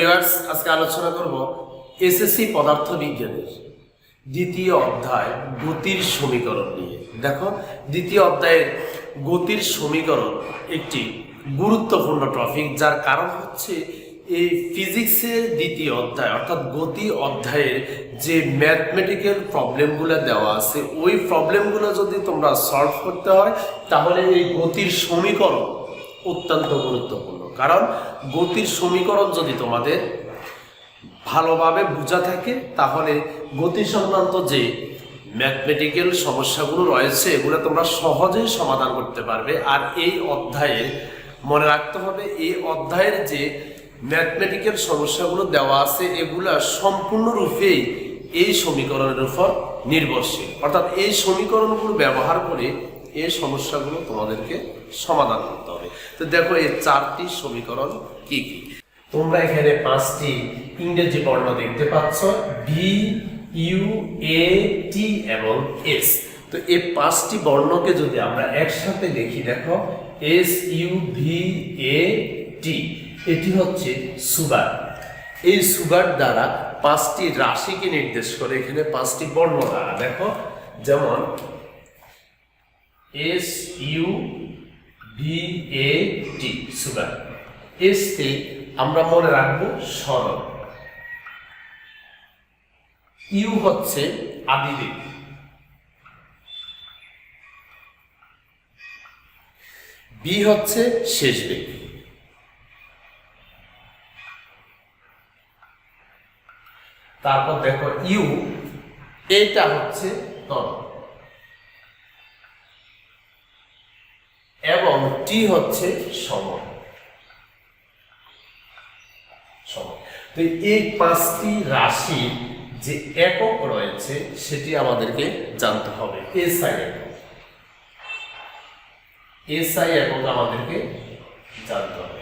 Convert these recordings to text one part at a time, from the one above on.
Viewers, আজকে আলোচনা করব এসএসসি পদার্থবিজ্ঞানের দ্বিতীয় অধ্যায় গতির সমীকরণ নিয়ে। দেখো, দ্বিতীয় অধ্যায়ের গতির সমীকরণ একটি গুরুত্বপূর্ণ টপিক, যার কারণ হচ্ছে এই ফিজিক্সের দ্বিতীয় অধ্যায় অর্থাৎ গতি অধ্যায়ের যে ম্যাথমেটিক্যাল প্রবলেমগুলো দেওয়া আছে, ওই প্রবলেমগুলো যদি তোমরা সলভ করতে হয় তাহলে এই গতির সমীকরণ অত্যন্ত গুরুত্বপূর্ণ। কারণ গতির সমীকরণ যদি তোমাদের ভালোভাবে বোঝা থাকে তাহলে গতি সংক্রান্ত যে ম্যাথমেটিক্যাল সমস্যাগুলো রয়েছে এগুলো তোমরা সহজেই সমাধান করতে পারবে। আর এই অধ্যায়ে মনে রাখতে হবে, এই অধ্যায়ের যে ম্যাথমেটিক্যাল সমস্যাগুলো দেওয়া আছে এগুলা সম্পূর্ণরূপেই এই সমীকরণের উপর নির্ভরশীল, অর্থাৎ এই সমীকরণগুলো ব্যবহার করে এই সমস্যাগুলো তোমাদেরকে সমাধান করতে হবে। তো দেখো, এই চারটি সমীকরণ কি কি। তোমরা এখানে পাঁচটি ইংরেজি বর্ণ দেখতে পাচ্ছ, ভি, ইউ, এ, টি এবং এস। তো এই পাঁচটি বর্ণকে যদি আমরা একসাথে লিখি, দেখো এস, ইউ, ভি, এ, টি, এটি হচ্ছে সুগার। এই সুগার দ্বারা পাঁচটি রাশিকে নির্দেশ করে এখানে পাঁচটি বর্ণ দ্বারা। দেখো, যেমন S, U, V, A, T, সুগার। এস তে আমরা মনে রাখবো সরল, ইউ হচ্ছে আদিবেগ, বি হচ্ছে শেষ বেগ, তারপর দেখো ইউ, এটা হচ্ছে ত্বরণ, এবং টি হচ্ছে সময়। তো এই পাঁচটি রাশি যে একক রয়েছে সেটি আমাদেরকে জানতে হবে। এসআই একক, এসআই একক আমাদেরকে জানতে হবে।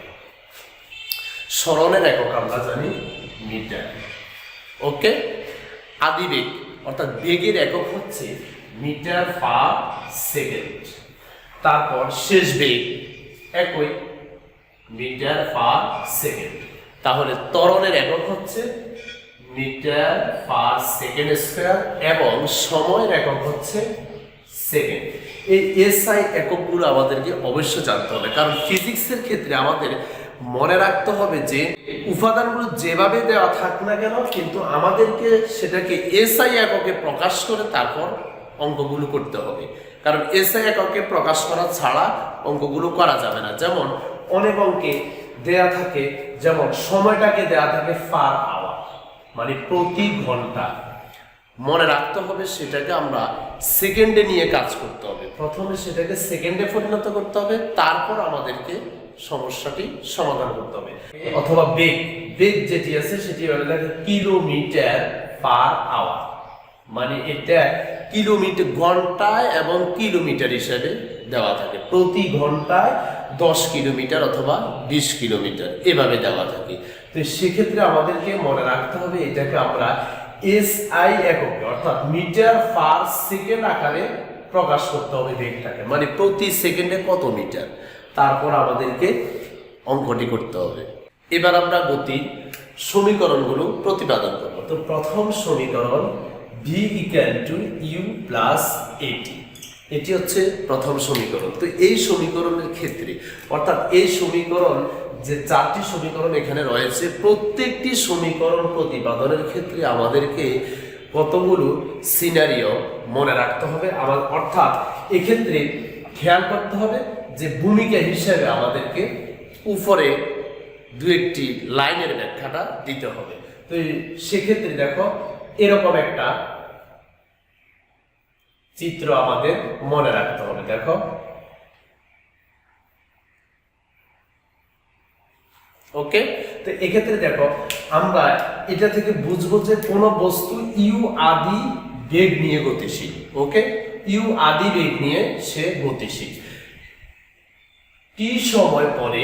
সরণের একক আমরা জানি মিটার। ওকে, আদিবেগ অর্থাৎ বেগের একক হচ্ছে মিটার পার সেকেন্ড। তারপর শেষ বেগ একই, মিটার পার সেকেন্ড। তাহলে ত্বরণের একক হচ্ছে মিটার পার সেকেন্ড স্কয়ার এবং সময়ের একক হচ্ছে সেকেন্ড। এই এসআই এককগুলো আমাদেরকে অবশ্যই জানতে হবে, কারণ ফিজিক্সের ক্ষেত্রে আমাদের মনে রাখতে হবে যে উপাদানগুলো যেভাবে দেওয়া থাক না কেন, কিন্তু আমাদেরকে সেটাকে এসআই এককে প্রকাশ করে তারপর অঙ্কগুলো করতে হবে। কারণ এসআই এককে প্রকাশ করা ছাড়া অঙ্কগুলো করা যাবে না। যেমন অনেক অঙ্কে দেয়া থাকে, যেমন সময়টাকে দেয়া থাকে পার আওয়ার, মানে প্রতি ঘন্টা। মনে রাখতে হবে সেটাকে আমরা সেকেন্ডে নিয়ে কাজ করতে হবে। প্রথমে সেটাকে সেকেন্ডে পরিণত করতে হবে, তারপর আমাদেরকে সমস্যাটি সমাধান করতে হবে। অথবা বেগ, বেগ যেটি আছে সেটি হলো কিলোমিটার পার আওয়ার, মানে এটা কিলোমিটার ঘন্টায় এবং কিলোমিটার হিসাবে দেওয়া থাকে। প্রতি ঘন্টায় 10 কিলোমিটার অথবা 20 কিলোমিটার এভাবে দেওয়া থাকে। তো সেক্ষেত্রে আমাদেরকে মনে রাখতে হবে এটাকে আমরা এসআই এককে অর্থাৎ মিটার পার সেকেন্ড আকারে প্রকাশ করতে হবে বেগটাকে, মানে প্রতি সেকেন্ডে কত মিটার, তারপর আমাদেরকে অঙ্কটি করতে হবে। এবার আমরা গতির সমীকরণগুলো প্রতিপাদন করব। তো প্রথম সমীকরণ V equal to you plus A T, এটি হচ্ছে প্রথম সমীকরণ। তো এই সমীকরণের ক্ষেত্রে অর্থাৎ এই সমীকরণ যে চারটি সমীকরণ এখানে রয়েছে, প্রত্যেকটি সমীকরণ প্রতিপাদনের ক্ষেত্রে আমাদেরকে কতগুলো সিনারিও মনে রাখতে হবে। অর্থাৎ এক্ষেত্রে খেয়াল করতে হবে যে ভূমিকা হিসেবে আমাদেরকে উপরে দু একটি লাইনের ব্যাখ্যাটা দিতে হবে। তো সেক্ষেত্রে দেখো, এরকম একটা চিত্র আমাদের মনে রাখতে হবে। দেখো, ওকে। তো এক্ষেত্রে দেখো, আমরা এটা থেকে বুঝবো যে কোন বস্তু ইউ আদি বেগ নিয়ে গতিশীল। ওকে, ইউ আদি বেগ নিয়ে সে গতিশীল। টি সময় পরে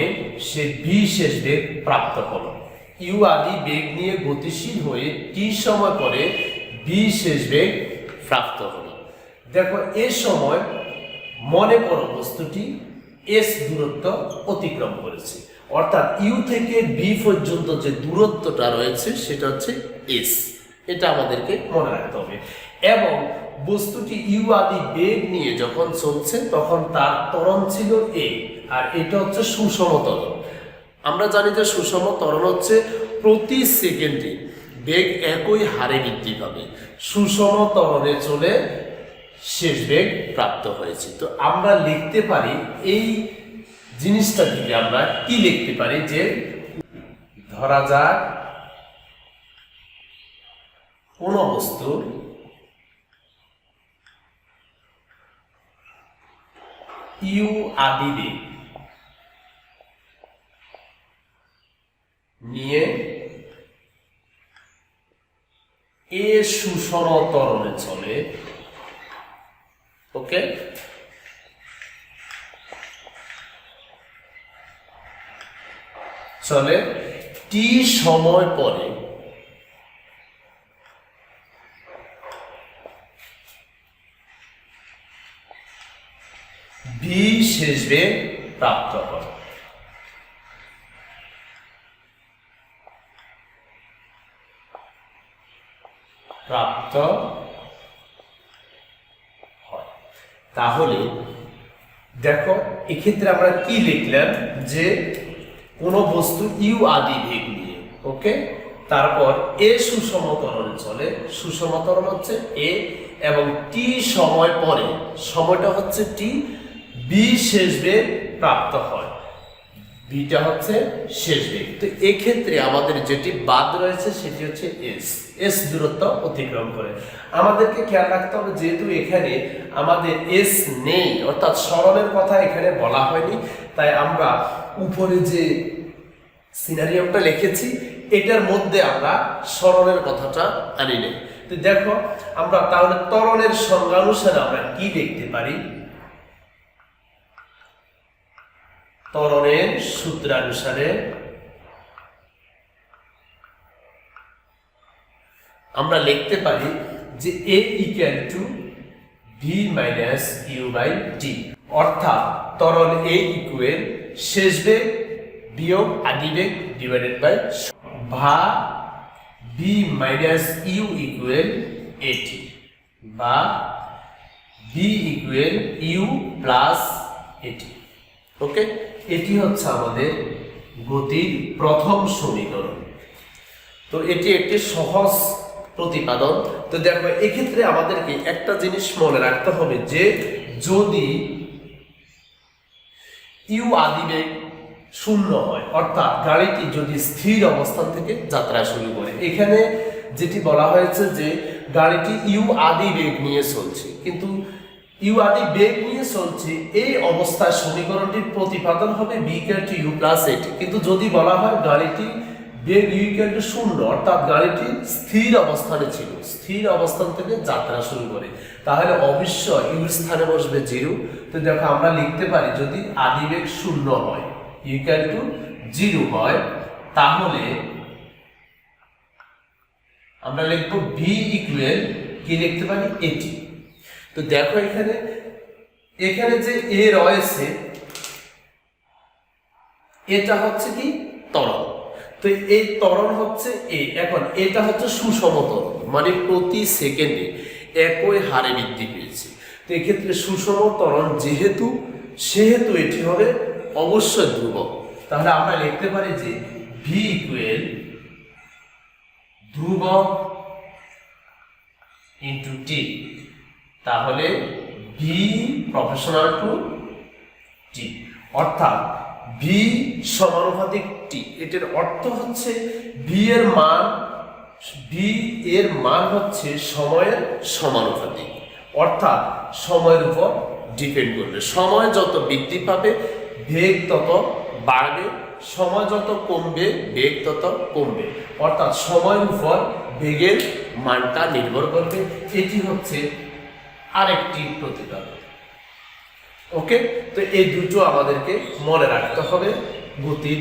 সে ভি শেষ বেগ প্রাপ্ত হলো। ইউ আদি বেগ নিয়ে গতিশীল হয়ে টি সময় পরে ভি শেষ বেগ প্রাপ্ত হলো। দেখো, এ সময় মনে করো বস্তুটি এস দূরত্ব অতিক্রম করেছে, অর্থাৎ ইউ থেকে বি পর্যন্ত যে দূরত্বটা রয়েছে সেটা হচ্ছে এস। এটা আমাদেরকে মনে রাখতে হবে। এবং বস্তুটি ইউ আদি বেগ নিয়ে যখন চলছে তখন তার ত্বরণ ছিল এ, আর এটা হচ্ছে সুষম ত্বরণ। আমরা জানি যে সুষম ত্বরণ হচ্ছে প্রতি সেকেন্ডে বেগ একই হারে বৃদ্ধি পাবে। সুষম ত্বরণে চলে শেষ বেগ প্রাপ্ত হয়েছে। তো আমরা লিখতে পারি এই জিনিসটা থেকে আমরা কি লিখতে পারি, যে ধরা যাক কোন বস্তু ইউ আদি বেগ নিয়ে এ সুষম ত্বরণে চলে, ওকে, চলে টি সময় পরে বি শেষ বেগ প্রাপ্ত হয়। তাহলে দেখো এক্ষেত্রে আমরা কি লিখলাম, যে কোন বস্তু ইউ আদি বেগ নিয়ে, ওকে, তারপর এ সুষম ত্বরণে চলে, সুষম ত্বরণ হচ্ছে এ, এবং টি সময় পরে, সময়টা হচ্ছে টি, বি শেষ বেগ প্রাপ্ত হয়, বিটা হচ্ছে শেষ বেগ। তো এক্ষেত্রে আমাদের যেটি বাদ রয়েছে সেটি হচ্ছে এস। এস দূরত্ব অতিক্রম করে। আমাদেরকে খেয়াল রাখতে হবে, যেহেতু এখানে আমাদের এস নেই, অর্থাৎ সরণের কথা এখানে বলা হয়নি, তাই আমরা উপরে যে সিনারিওটা লিখেছি এটার মধ্যে আমরা সরণের কথাটা আনি নেই। তো দেখো আমরা তাহলে ত্বরণের সংজ্ঞা অনুসারে আমরা কি লিখতে পারি, ত্বরণের সূত্রানুসারে আমরা লিখতে পারি যে A equal to v minus u by t, অর্থাৎ ত্বরণ A ইকুয়াল শেষ বেগ বিয়োগ আদি বেগ ডিভাইডেড বাই ভা v minus u equal a t, বা বি ইকুয়াল ইউ প্লাস এটি, ওকে। এটি হচ্ছে আমাদের গতির প্রথম সমীকরণ। তো এটি একটি সহজ প্রতিপাদন। তো দেখো এক্ষেত্রে আমাদেরকে একটা জিনিস মনে রাখতে হবে, যে যদি ইউ আদি বেগ শূন্য হয়, অর্থাৎ গাড়িটি যদি স্থির অবস্থান থেকে যাত্রা শুরু করে, এখানে যেটি বলা হয়েছে যে গাড়িটি ইউ আদি বেগ নিয়ে চলছে, কিন্তু ইউ আদি বেগ নিয়ে চলছে, এই অবস্থায় সমীকরণটির প্রতিপাদন হবে V equal to you plus A T. কিন্তু যদি বলা হয় গাড়িটি বেগ ইউ ইকুয়াল টু শূন্য, অর্থাৎ গাড়িটি স্থির অবস্থানে ছিল, স্থির অবস্থান থেকে যাত্রা শুরু করে, তাহলে অবশ্যই ইউর স্থানে বসবে জিরো। তো দেখো আমরা লিখতে পারি, যদি আদি বেগ শূন্য হয়, ইউ ইকুয়াল টু জিরো হয়, তাহলে আমরা লিখবো ভি ইকুয়াল কি লিখতে পারি, এটি। তো দেখো এখানে যে এ রয়েছে এটা হচ্ছে কি ত্বরণ। তো এই ত্বরণ হচ্ছে এ, এখন এটা হচ্ছে সুষম ত্বরণ, মানে প্রতি সেকেন্ডে একই হারে বৃদ্ধি পেয়েছে। তো এক্ষেত্রে সুষম ত্বরণ যেহেতু, সেহেতু এটি হবে অবশ্যই ধ্রুবক। তাহলে আমরা লিখতে পারি যে ভি ইকুয়াল ধ্রুবক ইন্টু টি, তাহলে ভি প্রপোর্শনাল টু টি, অর্থাৎ ভি সমানুপাতিক টি। এটার অর্থ হচ্ছে ভি এর মান হচ্ছে সময়ের সমানুপাতিক, অর্থাৎ সময়ের উপর ডিপেন্ড করবে। সময় যত বৃদ্ধি পাবে বেগ তত বাড়বে, সময় যত কমবে বেগ তত কমবে, অর্থাৎ সময়ের উপর বেগের মানটা নির্ভর করবে। এটি হচ্ছে আরেকটি প্রতিপাদন, ওকে। তো এই দুটো আমাদেরকে মনে রাখতে হবে গতির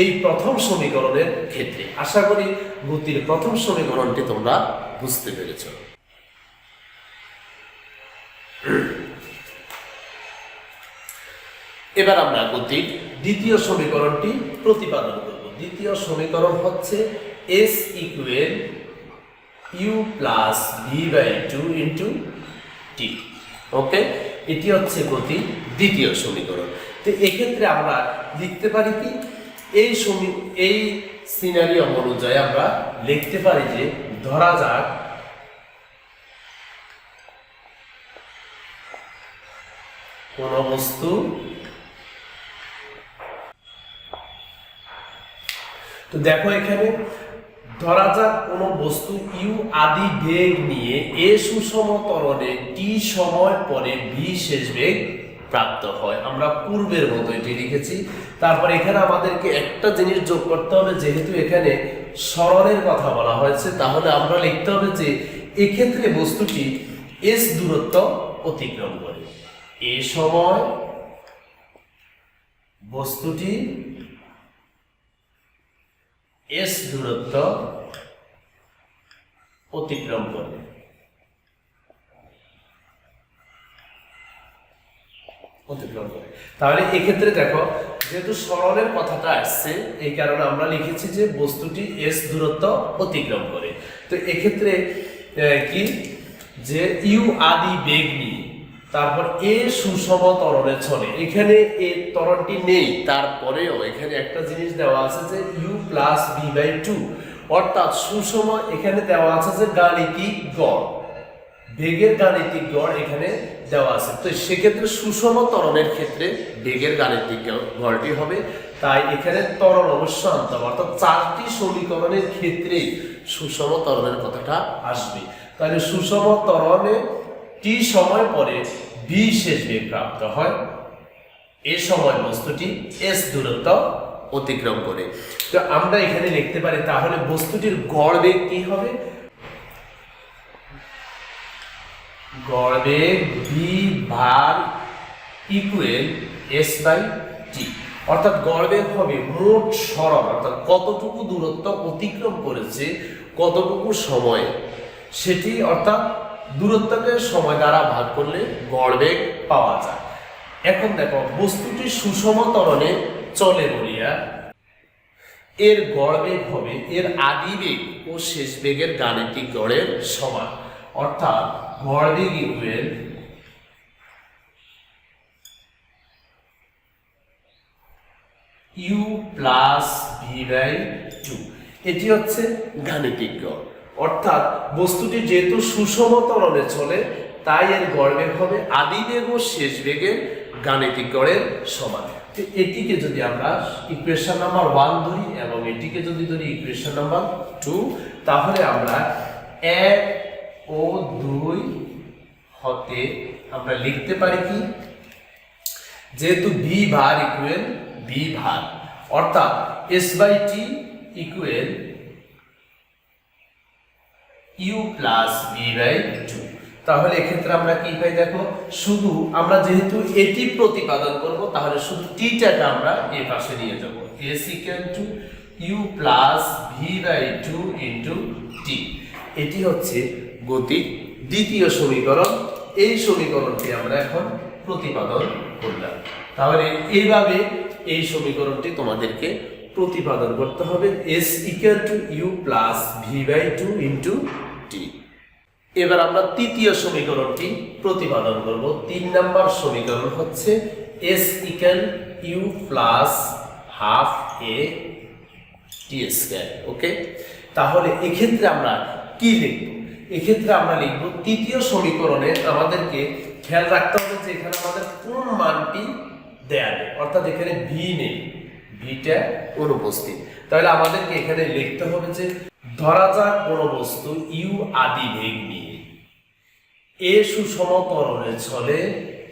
এই প্রথম সমীকরণের ক্ষেত্রে। আশা করি গতির প্রথম সমীকরণটি তোমরা বুঝতে পেরেছ। এবার আমরা গতির দ্বিতীয় সমীকরণটি প্রতিপাদন করব। দ্বিতীয় সমীকরণ হচ্ছে s equal u plus v/2 into t. Okay, এটি হচ্ছে গতি দ্বিতীয় সমীকরণ। তো এক্ষেত্রে আমরা লিখতে পারি কি, এই সিনারিও অনুযায়ী আমরা লিখতে পারি যে ধরা যাক কোন বস্তু তো দেখো এখানে ধরা যাক কোন বস্তু ইউ আদি বেগ নিয়ে এ সুষম ত্বরণে টি সময় পরে ভি শেষ বেগ প্রাপ্ত হয়। আমরা পূর্বের মতো এটি লিখেছি। তারপর এখানে আমাদেরকে একটা জিনিস যোগ করতে হবে, যেহেতু এখানে সরণের কথা বলা হয়েছে, তাহলে আমরা লিখতে হবে যে এক্ষেত্রে বস্তুটি এস দূরত্ব অতিক্রম করে। এ সময় বস্তুটি এস দূরত্ব অতিক্রম করে। তাহলে এক্ষেত্রে দেখো, যেহেতু সরণের কথাটা আসছে, এই কারণে আমরা লিখেছি যে বস্তুটি এস দূরত্ব অতিক্রম করে। তো এক্ষেত্রে কি, যে ইউ আদি বেগ নিয়ে তারপর এ সুষম ত্বরণে চলে। এখানে এ ত্বরণটি নেই, তারপরেও এখানে একটা জিনিস দেওয়া আছে যে ইউ প্লাস v/2, অর্থাৎ সুষম এখানে দেওয়া আছে যে গাণিতিক গড়, বেগের গাণিতিক গড় এখানে দেওয়া আছে। তো সেক্ষেত্রে সুষম ত্বরণের ক্ষেত্রে বেগের গাণিতিক গড়টি হবে, তাই এখানে ত্বরণ অবশ্য আনতে হবে, অর্থাৎ চারটি সমীকরণের ক্ষেত্রে সুষম ত্বরণের কথাটা আসবে। তাহলে সুষম ত্বরণে টি সময় পরে ভি শেষ বেগ প্রাপ্ত হয়, এ সময় বস্তুটি এস দূরত্ব অতিক্রম করে। তো আমরা এখানে লিখতে পারি, তাহলে বস্তুটির গড় বেগ কি হবে, গড় বেগ V bar equal S by t, অর্থাৎ গড় বেগ হবে মোট সরণ, অর্থাৎ কতটুকু দূরত্ব অতিক্রম করেছে কতটুকু সময়ে সেটি, অর্থাৎ দূরত্বকে সময় দ্বারা ভাগ করলে গড় বেগ পাওয়া যায়। এখন দেখো, বস্তুটি সুষম ত্বরণে চলে বলিয়া এর গড় বেগ হবে এর আদি বেগ ও শেষ বেগের গাণিতিক গড়ের সমান, অর্থাৎ গড় বেগ ইকুয়াল ইউ প্লাস v/2। এটি হচ্ছে গাণিতিক গড়, অর্থাৎ বস্তুটি যেহেতু সুষম ত্বরণে চলে, তাই এর গড় বেগ হবে আদি বেগ ও শেষ বেগের গাণিতিক গড়ের সমান। তো এটিকে যদি আমরা ইকুয়েশন নাম্বার 1 ধরি এবং এটিকে যদি ধরি ইকুয়েশন নাম্বার 2, তাহলে আমরা 1 ও 2 হতে আমরা লিখতে পারি কি, যেহেতু V bar equal V bar, অর্থাৎ S by T equal you plus v/2। তাহলে এক্ষেত্রে আমরা কি পাই, দেখো শুধু আমরা যেহেতু এটি প্রতিপাদন করব, তাহলে শুধু টিটাকে আমরা এই পাশে নিয়ে যাব, s equal to you plus v/2 into t. এটি হচ্ছে গতির দ্বিতীয় সমীকরণ। এই সমীকরণটি আমরা এখন প্রতিপাদন করলাম। তাহলে এইভাবে এই সমীকরণটি তোমাদেরকে প্রতিপাদন করতে হবে, s equal to you plus v/2 into t. এবার আমরা তৃতীয় সমীকরণটি প্রতিপাদন করব। 3 নম্বর সমীকরণ হচ্ছে s equal you plus half A T square. Okay, তাহলে এক্ষেত্রে আমরা কি লিখব, এক্ষেত্রে আমরা লিখব তৃতীয় সমীকরণে আমাদেরকে খেয়াল রাখতে হবে যে এখানে আমাদের কোন মানটি দেয়া নেই, অর্থাৎ এখানে ভি নেই, ভিটা অনুপস্থিত। তাহলে আমাদেরকে এখানে লিখতে হবে যে ধরা যাক কোন বস্তু ইউ আদি বেগ নিয়ে এ সুষম ত্বরণে চলে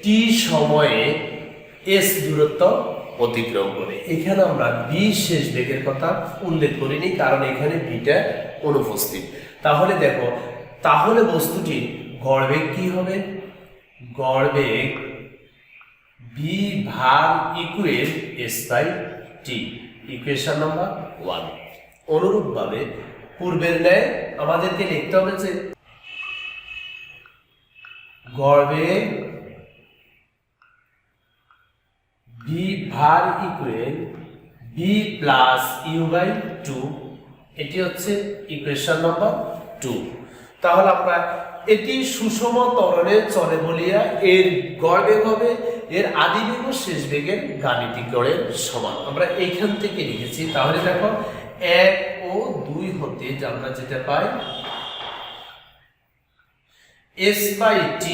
টি সময়ে এস দূরত্ব অতিক্রম করে। এখানে আমরা ভি শেষ বেগের কথা উল্লেখ করিনি, কারণ এখানে ভিটা অনুপস্থিত। তাহলে দেখো, তাহলে বস্তুটির গড় বেগ কি হবে, গড় বেগ ভি ভাগ equal S by T, equation number 1। অনুরূপভাবে পূর্বের ন্যায় আমাদেরকে লিখতে হবে যে গড় বেগ V bar equal V plus you by 2, এটি হচ্ছে ইকুয়েশন নাম্বার 2। তাহলে আমরা এটি সুষম ত্বরণে চলে বলিয়া এর গড় বেগ হবে এর আদি বেগ ও শেষ বেগের গাণিতিক গড়ের সমান। আমরা এইখান থেকে লিখেছি। তাহলে দেখো 1 ও 2 হতে আমরা যেটা পাই s by t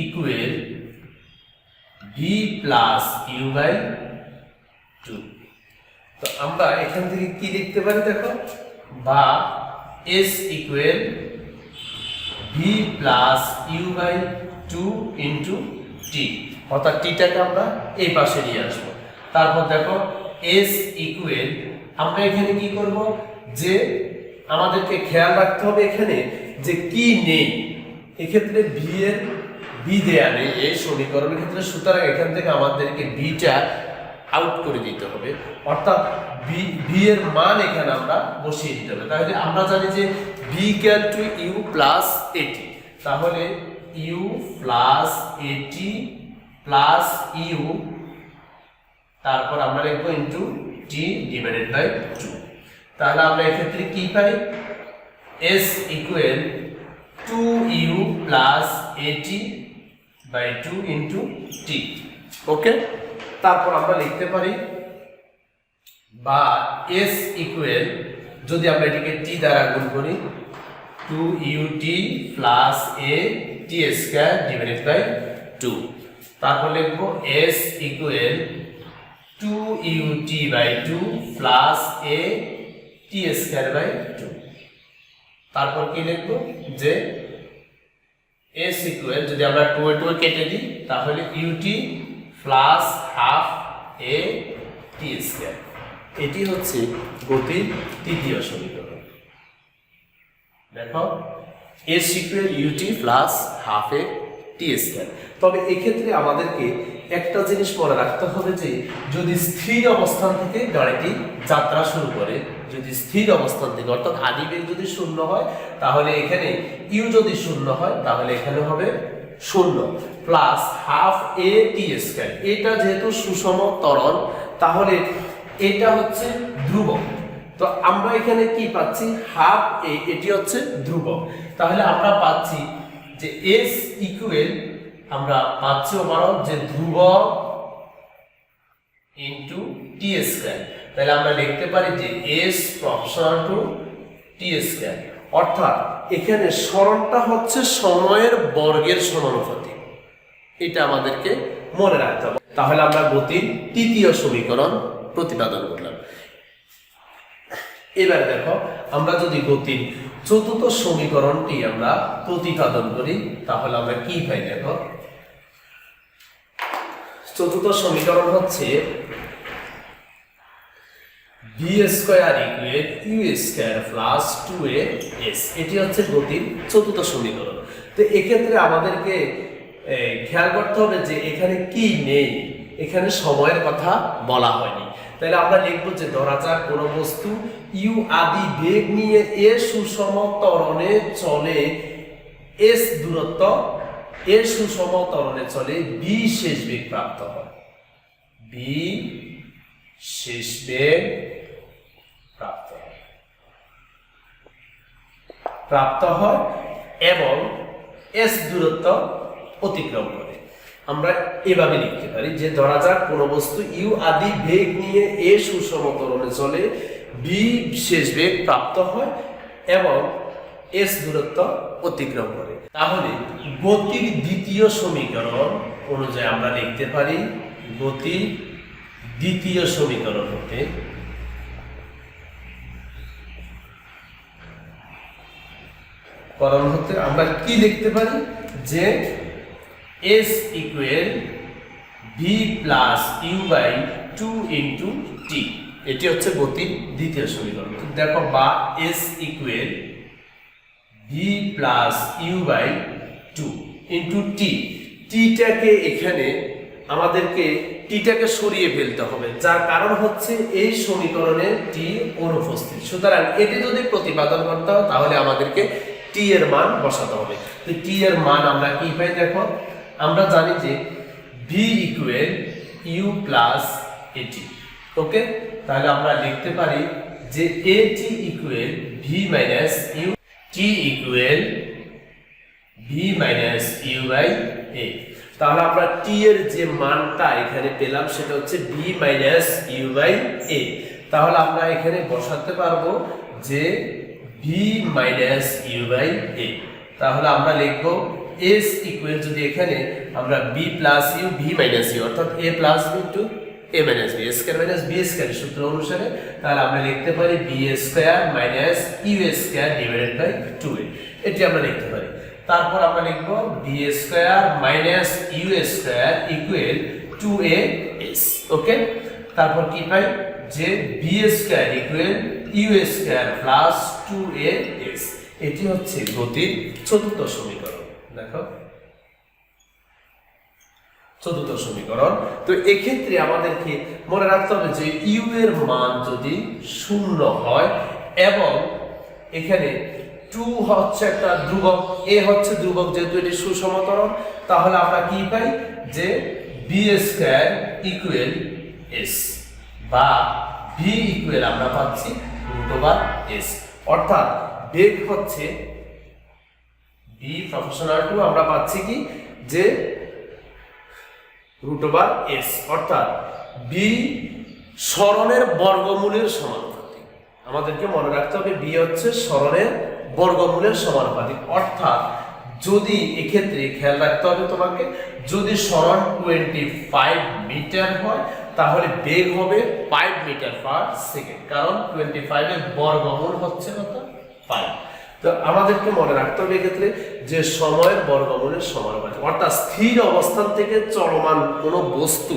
equal V plus you by 2। তো আমরা এখান থেকে কি লিখতে পারি দেখো, বা s equal V plus you by 2 into t, অর্থাৎ টিটাকে আমরা এই পাশে নিয়ে আসবো। তারপর দেখো s ইকুয়াল, আমরা এখানে কি করব, যে আমাদেরকে খেয়াল রাখতে হবে এখানে যে কি নেই, এক্ষেত্রে ভি দেয়া নেই এই সমীকরণের ক্ষেত্রে, সুতরাং এখান থেকে আমাদেরকে ভিটা আউট করে দিতে হবে, অর্থাৎ ভি এর মান এখানে আমরা বসিয়ে দিতে হবে। তাহলে আমরা জানি যে V equal to you plus A T, তাহলে U plus A T plus U, তারপর আমরা লিখবো ইন্টু টি ডিভাইডেড বাই 2। তাহলে আমরা এক্ষেত্রে কি পাই, s ইকুয়াল 2u প্লাস এটি বাই 2 ইন্টু টি। ওকে, তারপর আমরা লিখতে পারি বা s ইকুয়াল, যদি আমরা এটিকে t দ্বারা গুণ করি 2ut plus a t square divided by 2। তারপর লিখবো s equal 2ut by 2 plus a t square by 2। তারপর কি লিখবো, যে s ইকুয়াল, যদি আমরা 2 এ 2 কেটে দিই তাহলে ut plus half a t square. এটি হচ্ছে গতির তৃতীয় সমীকরণ। দেখো s equal ut plus half a t square. তবে এক্ষেত্রে আমাদেরকে একটা জিনিস মনে রাখতে হবে যে যদি স্থির অবস্থান থেকে গাড়িটি যাত্রা শুরু করে, যদি স্থির অবস্থান থেকে অর্থাৎ আদি বেগ যদি 0 হয় তাহলে এখানে ইউ যদি 0 হয় তাহলে এখানে হবে 0 প্লাস হাফ এ টি স্কয়ার। এটা যেহেতু সুষম ত্বরণ তাহলে এটা হচ্ছে ধ্রুবক। তো আমরা এখানে কি পাচ্ছি, হাফ এ, এটি হচ্ছে ধ্রুবক। তাহলে আমরা পাচ্ছি যে s ইকুয়াল, আমরা পাচ্ছি ওভারঅল যে ধ্রুবক ইনটু টি স্কয়ার। তাহলে আমরা লিখতে পারি যে s proportional to T square, অর্থাৎ এখানে সরণটা হচ্ছে সময়ের বর্গের সমানুপাতিক। এটা আমাদেরকে মনে রাখতে হবে। তাহলে আমরা গতির তৃতীয় সমীকরণ প্রতিপাদন করলাম। এবার দেখো আমরা যদি গতির চতুর্থ সমীকরণটি আমরা প্রতিপাদন করি তাহলে আমরা কি পাই, দেখো চতুর্থ সমীকরণ হচ্ছে V square equal U square plus 2as। এটি হচ্ছে গতির চতুর্থ সমীকরণ। তো এক্ষেত্রে আমাদেরকে খেয়াল করতে হবে যে এখানে কি নেই, এখানে সময়ের কথা বলা হয়নি। তাহলে আমরা লিখবো যে ধরা যাক কোনো বস্তু ইউ আদি বেগ নিয়ে এ সুষম ত্বরণে চলে s দূরত্ব, এ সুষম ত্বরণে চলে বি শেষ বেগ প্রাপ্ত হয়, বি শেষ বেগ প্রাপ্ত হয় এবং s দূরত্ব অতিক্রম করে। আমরা এভাবে লিখতে পারি যে ধরা যাক কোনো বস্তু ইউ আদি বেগ নিয়ে এ সুষম ত্বরণে চলে বি শেষ বেগ প্রাপ্ত হয় এবং s দূরত্ব অতিক্রম করে। তাহলে গতির দ্বিতীয় সমীকরণ অনুযায়ী আমরা লিখতে পারি, গতির দ্বিতীয় সমীকরণ হতে আমরা কি লিখতে পারি, যে s equal V plus you by 2 into t. এটি হচ্ছে গতির দ্বিতীয় সমীকরণ। দেখো বা s equal V plus you by 2 into t. টিটাকে এখানে আমাদেরকে টিটাকে সরিয়ে ফেলতে হবে, যার কারণ হচ্ছে এই সমীকরণে টি অনুপস্থিত। সুতরাং এটি যদি প্রতিপাদন করতে হয় তাহলে আমাদেরকে টি এর মান বসাতে হবে। তো টি এর মান আমরা কি পাই, দেখো আমরা জানি যে ভি ইকুয়াল ইউ প্লাস এটি। ওকে, তাহলে আমরা লিখতে পারি যে এটি equal v minus u, t equal v minus u by a. তাহলে আমরা টি এর যে মানটা এখানে পেলাম সেটা হচ্ছে v minus u by a. তাহলে আমরা এখানে বসাতে পারবো যে v minus u by a. তাহলে আমরা লিখব এস ইকুয়াল, যদি এখানে আমরা v plus u v minus u অর্থাৎ a plus b to a minus b square minus b square সূত্র অনুসারে, তাহলে আমরা লিখতে পারি v square minus u square divided by 2a। এটি আমরা লিখতে পারি। তারপর আমরা লিখব v square minus u square equal 2as। Okay, তারপর কি পাই যে V square equal U square plus 2as। এটি হচ্ছে গতির চতুর্থ সমীকরণ। দেখো চতুর্থ সমীকরণ। তো এক্ষেত্রে আমাদেরকে মনে রাখতে হবে যে ইউ এর মান যদি 0 হয় এবং এখানে 2 হচ্ছে একটা ধ্রুবক, এ হচ্ছে ধ্রুবক, যেহেতু এটি সুষম ত্বরণ, তাহলে আমরা কি পাই যে বি স্কয়ার ইকুয়াল এস বা ভি ইকুয়াল আমরা পাচ্ছি √s, অর্থাৎ বেগ হচ্ছে বি প্রপোর্শনাল টু আমরা পাচ্ছি কি যে √s, অর্থাৎ বি সরণের বর্গমূলের সমানুপাতিক। আমাদেরকে মনে রাখতে হবে বি হচ্ছে সরণের বর্গমূলের সমানুপাতিক, অর্থাৎ যদি এক্ষেত্রে খেয়াল রাখতে হবে তোমাকে, যদি সরণ 25 মিটার হয় তাহলে বেগ হবে 5 মিটার পার সেকেন্ড, কারণ 25 এর বর্গমূল হচ্ছে কত 5। তো আমাদেরকে মনে রাখতে হবে এক্ষেত্রে যে সময়ের বর্গমূলের সমানুপাতিক, অর্থাৎ স্থির অবস্থান থেকে চলমান কোনো বস্তু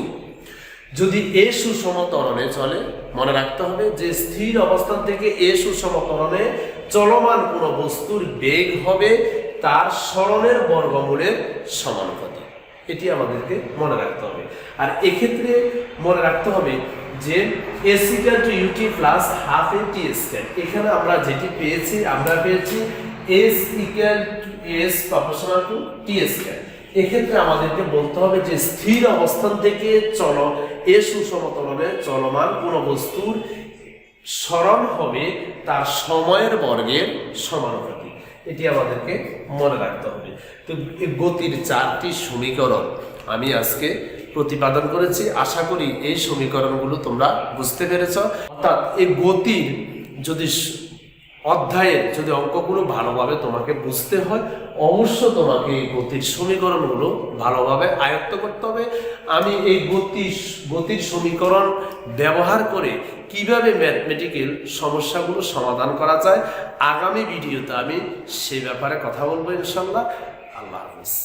যদি এ সুষম ত্বরণে চলে, মনে রাখতে হবে যে স্থির অবস্থান থেকে এ সুষম ত্বরণে চলমান কোনো বস্তুর বেগ হবে তার সরণের বর্গমূলের সমানুপাতিক। এটি আমাদেরকে মনে রাখতে হবে। আর এক্ষেত্রে মনে রাখতে হবে যে s equal to U T plus half A T square. এখানে আমরা যেটি পেয়েছি, আমরা পেয়েছি s equal to s proportional to T square. এক্ষেত্রে আমাদেরকে বলতে হবে যে স্থির অবস্থান থেকে এ সুষম ত্বরণে চলমান কোনো বস্তুর সরণ হবে তার সময়ের বর্গের সমানুপাতিক। এটি আমাদেরকে মনে রাখতে হবে। তো গতির 4টি সমীকরণ আমি আজকে প্রতিপাদন করেছি। আশা করি এই সমীকরণগুলো তোমরা বুঝতে পেরেছ। অর্থাৎ এই গতির যদি অধ্যায়ের যদি অঙ্কগুলো ভালোভাবে তোমাকে বুঝতে হয়, অবশ্য তোমাকে এই গতির সমীকরণগুলো ভালোভাবে আয়ত্ত করতে হবে। আমি এই গতির সমীকরণ ব্যবহার করে কিভাবে ম্যাথমেটিক্যাল সমস্যাগুলো সমাধান করা যায় আগামী ভিডিওতে আমি সে ব্যাপারে কথা বলবো ইনশাআল্লাহ। আল্লাহ হাফেজ।